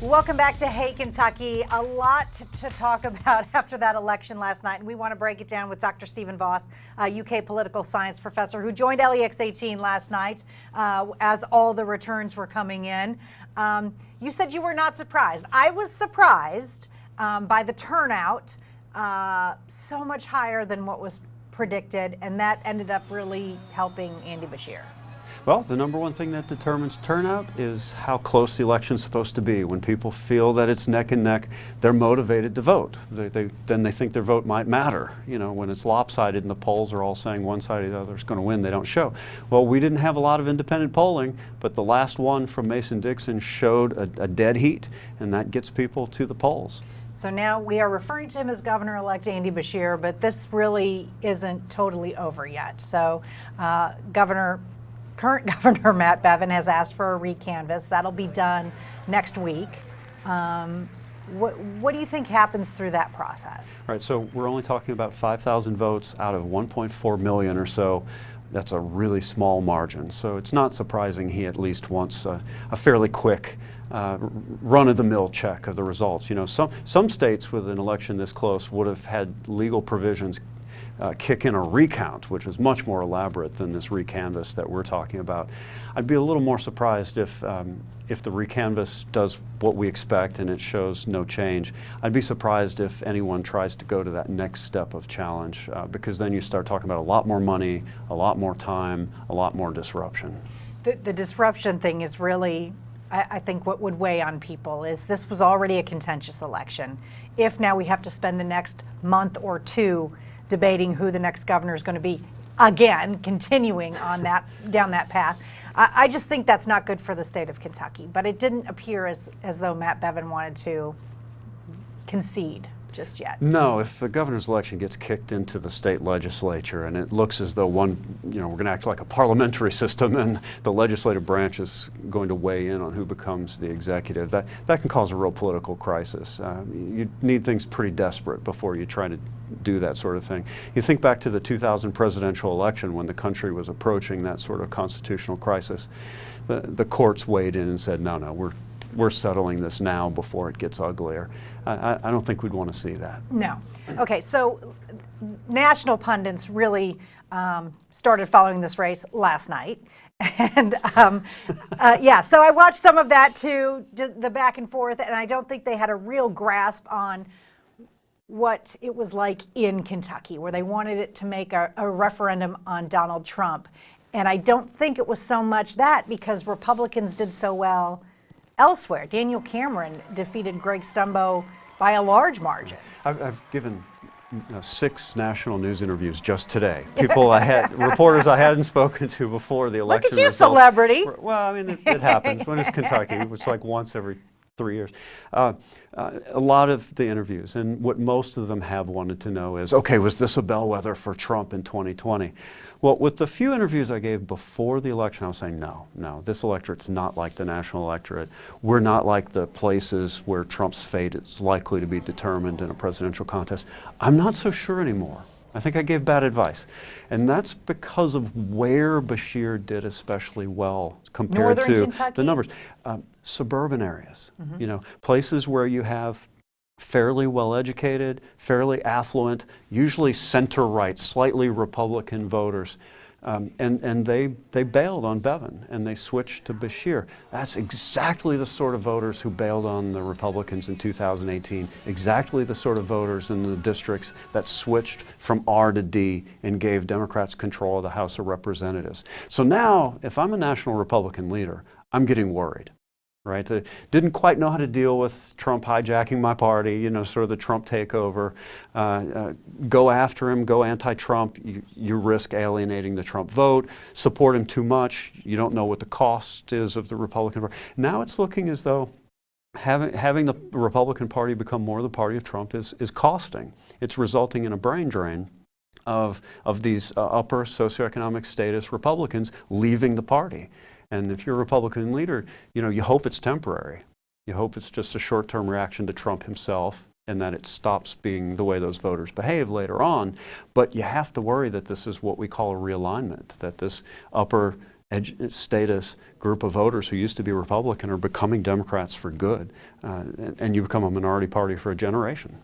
Welcome back to Hey Kentucky. A lot to talk about after that election last night, and we want to break it down with Dr. Stephen Voss, a UK political science professor who joined LEX 18 last night as all the returns were coming in. You said you were not surprised. I was surprised by the turnout, so much higher than what was predicted, and that ended up really helping Andy Beshear. Well, the number one thing that determines turnout is how close the election's supposed to be. When people feel that it's neck and neck, they're motivated to vote. Then they think their vote might matter. You know, when it's lopsided and the polls are all saying one side or the other is going to win, they don't show. Well, we didn't have a lot of independent polling, but the last one from Mason-Dixon showed a dead heat, and that gets people to the polls. So now we are referring to him as Governor-elect Andy Beshear, but this really isn't totally over yet. So current Governor Matt Bevin has asked for a recanvass. That'll be done next week. What do you think happens through that process? Right, so we're only talking about 5,000 votes out of 1.4 million or so. That's a really small margin. So it's not surprising he at least wants a fairly quick run-of-the-mill check of the results. You know, some states with an election this close would have had legal provisions kick in a recount, which is much more elaborate than this recanvass that we're talking about. I'd be a little more surprised if the recanvass does what we expect and it shows no change. I'd be surprised if anyone tries to go to that next step of challenge, because then you start talking about a lot more money, a lot more time, a lot more disruption. The disruption thing is really, I think, what would weigh on people is this was already a contentious election. If now we have to spend the next month or two debating who the next governor is going to be, again, continuing on down that path. I just think that's not good for the state of Kentucky. But it didn't appear as though Matt Bevin wanted to concede just yet. No, if the governor's election gets kicked into the state legislature and it looks as though we're going to act like a parliamentary system and the legislative branch is going to weigh in on who becomes the executive, that can cause a real political crisis. You need things pretty desperate before you try to do that sort of thing. You think back to the 2000 presidential election when the country was approaching that sort of constitutional crisis. The courts weighed in and said, no, we're settling this now before it gets uglier. I don't think we'd want to see that. No. Okay, so national pundits really started following this race last night. And yeah, so I watched some of that too, the back and forth, and I don't think they had a real grasp on what it was like in Kentucky, where they wanted it to make a referendum on Donald Trump. And I don't think it was so much that because Republicans did so well elsewhere. Daniel Cameron defeated Greg Stumbo by a large margin. I've given 6 national news interviews just today. Reporters I hadn't spoken to before the election. Look at you, results. Celebrity. Well, I mean, it happens when it's Kentucky. It's like once every 3 years. A lot of the interviews, and what most of them have wanted to know is, okay, was this a bellwether for Trump in 2020? Well, with the few interviews I gave before the election, I was saying, no, this electorate's not like the national electorate. We're not like the places where Trump's fate is likely to be determined in a presidential contest. I'm not so sure anymore. I think I gave bad advice. And that's because of where Beshear did especially well compared Northern to Kentucky? the numbers. Suburban areas, you know, places where you have fairly well-educated, fairly affluent, usually center-right, slightly Republican voters. And they bailed on Bevin and they switched to Beshear. That's exactly the sort of voters who bailed on the Republicans in 2018, exactly the sort of voters in the districts that switched from R to D and gave Democrats control of the House of Representatives. So now, if I'm a national Republican leader, I'm getting worried. Right? They didn't quite know how to deal with Trump hijacking my party, you know, sort of the Trump takeover. Go after him, go anti-Trump, you risk alienating the Trump vote. Support him too much, you don't know what the cost is of the Republican Party. Now it's looking as though having the Republican Party become more the party of Trump is costing. It's resulting in a brain drain of these upper socioeconomic status Republicans leaving the party. And if you're a Republican leader, you know, you hope it's temporary. You hope it's just a short-term reaction to Trump himself and that it stops being the way those voters behave later on. But you have to worry that this is what we call a realignment, that this upper status group of voters who used to be Republican are becoming Democrats for good, and you become a minority party for a generation.